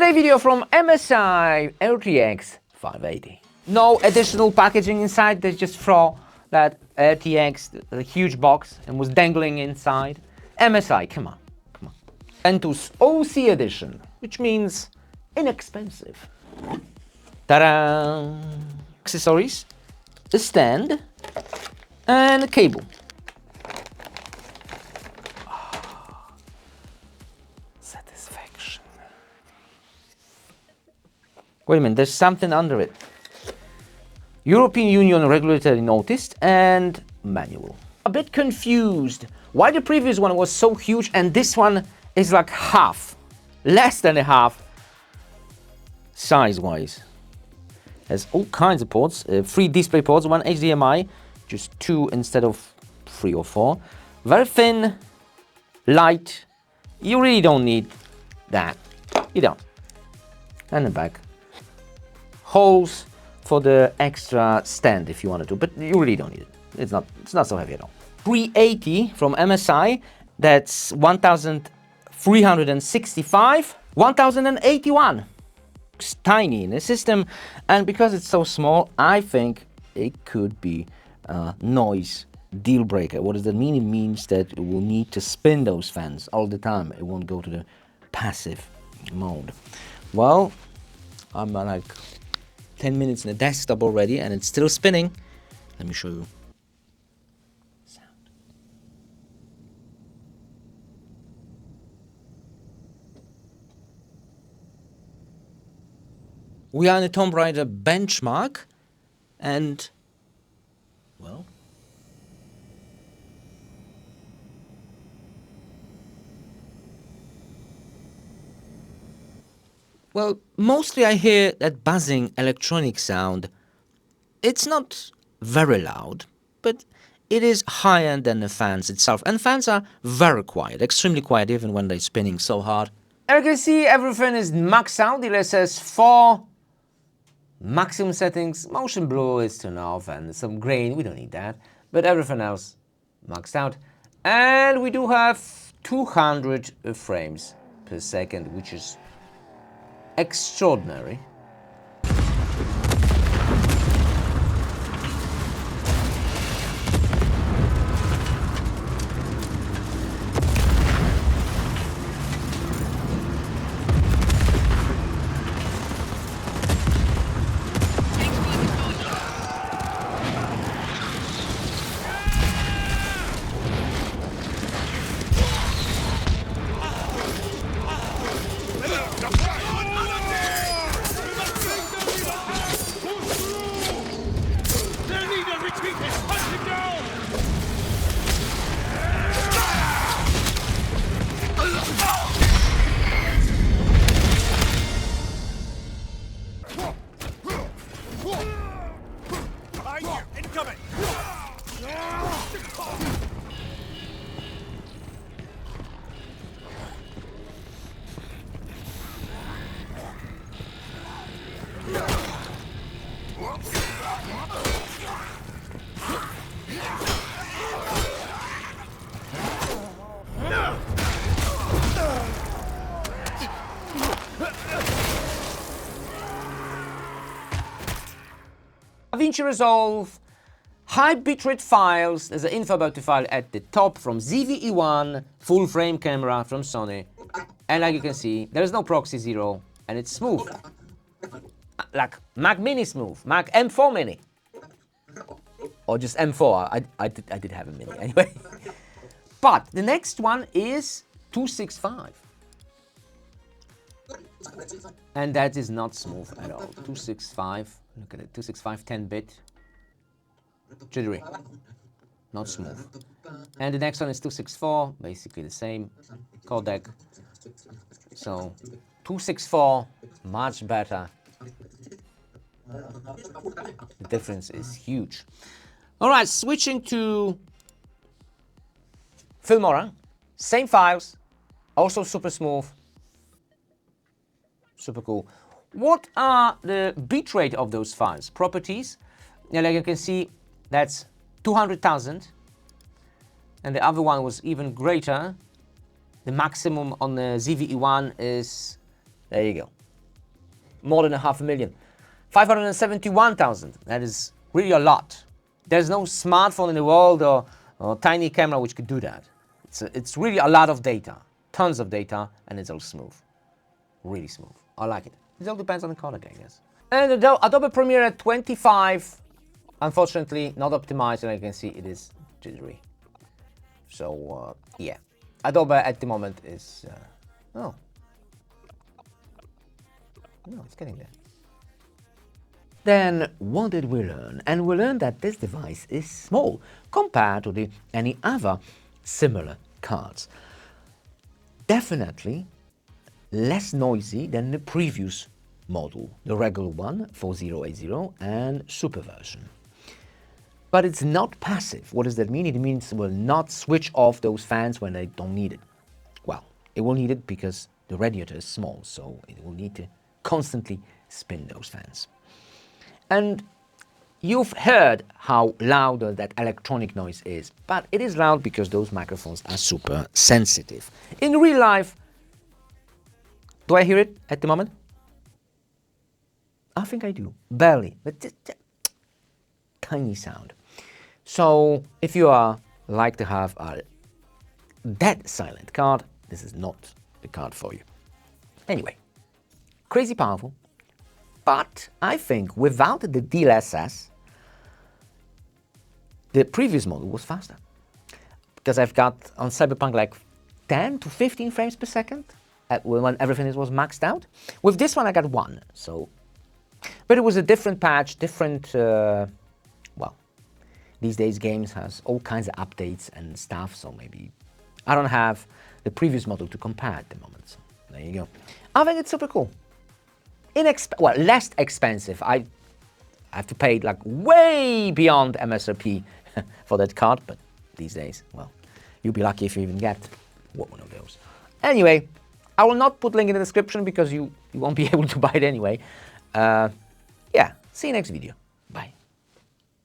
Today video from MSI RTX 580. No additional packaging inside, they just throw that RTX, the huge box, and was dangling inside. MSI, come on. Ventus OC edition, which means inexpensive. Ta-da! Accessories, a stand, and a cable. Satisfaction. Wait a minute, there's something under it. European Union regulatory noticed and manual. A bit confused why the previous one was so huge and this one is like half, less than a half, size-wise. Has all kinds of ports, 3 display ports, 1 HDMI, just 2 instead of 3 or 4. Very thin, light. You really don't need that. You don't. And the back. Holes for the extra stand if you wanted to, but you really don't need it. It's not so heavy at all. 380 from MSI, that's 1365, 1081. It's tiny in the system, and because it's so small, I think it could be a noise deal breaker. What does that mean? It means that it will need to spin those fans all the time. It won't go to the passive mode. Well, I'm like 10 minutes in the desktop already and it's still spinning. Let me show you. Sound. We are in a Tomb Raider benchmark and, well, mostly I hear that buzzing electronic sound. It's not very loud, but it is higher than the fans itself. And fans are very quiet, extremely quiet, even when they're spinning so hard. As you can see, everything is maxed out. DLSS 4, maximum settings, motion blur is turned off, and some grain, we don't need that. But everything else maxed out. And we do have 200 frames per second, which is extraordinary. DaVinci Resolve, high bitrate files. There's an info about the file at the top from ZVE1, full frame camera from Sony. And like you can see, there's no proxy 0 and it's smooth. Like Mac Mini smooth, Mac M4 Mini. Or just M4, I did have a Mini anyway. But the next one is 265. And that is not smooth at all. 265, look at it, 265 10-bit. Jittery, not smooth. And the next one is 264, basically the same codec. So 264, much better. The difference is huge. All right, switching to Filmora, same files, also super smooth, super cool. What are the bitrate of those files? Properties, like you can see, that's 200,000, and the other one was even greater. The maximum on the ZVE1 is, there you go, more than 500,000. 571,000, that is really a lot. There's no smartphone in the world or tiny camera which could do that. It's really a lot of data, tons of data, and it's all smooth. Really smooth. I like it. It all depends on the card, I guess. And Adobe Premiere at 25, unfortunately not optimized, and I can see it is jittery. So yeah, Adobe at the moment is, no, it's getting there. Then what did we learn? And we learned that this device is small compared to any other similar cards. Definitely less noisy than the previous model, the regular one, 4080 and Super version. But it's not passive. What does that mean? It means it will not switch off those fans when they don't need it. Well, it will need it because the radiator is small, so it will need to constantly spin those fans. And you've heard how loud that electronic noise is, but it is loud because those microphones are super sensitive. In real life, do I hear it at the moment? I think I do, barely, but just tiny sound. So if you like to have a dead silent card, this is not the card for you. Anyway, crazy powerful, but I think without the DLSS, the previous model was faster. Because I've got on Cyberpunk like 10 to 15 frames per second when everything was maxed out. With this one I got 1, so. But it was a different patch, different, well, these days games has all kinds of updates and stuff, so maybe I don't have the previous model to compare at the moment, so there you go. I think it's super cool. Well, less expensive. I have to pay like way beyond MSRP for that card, but these days, well, you'll be lucky if you even get one of those. Anyway, I will not put link in the description because you won't be able to buy it anyway. Yeah, see you next video.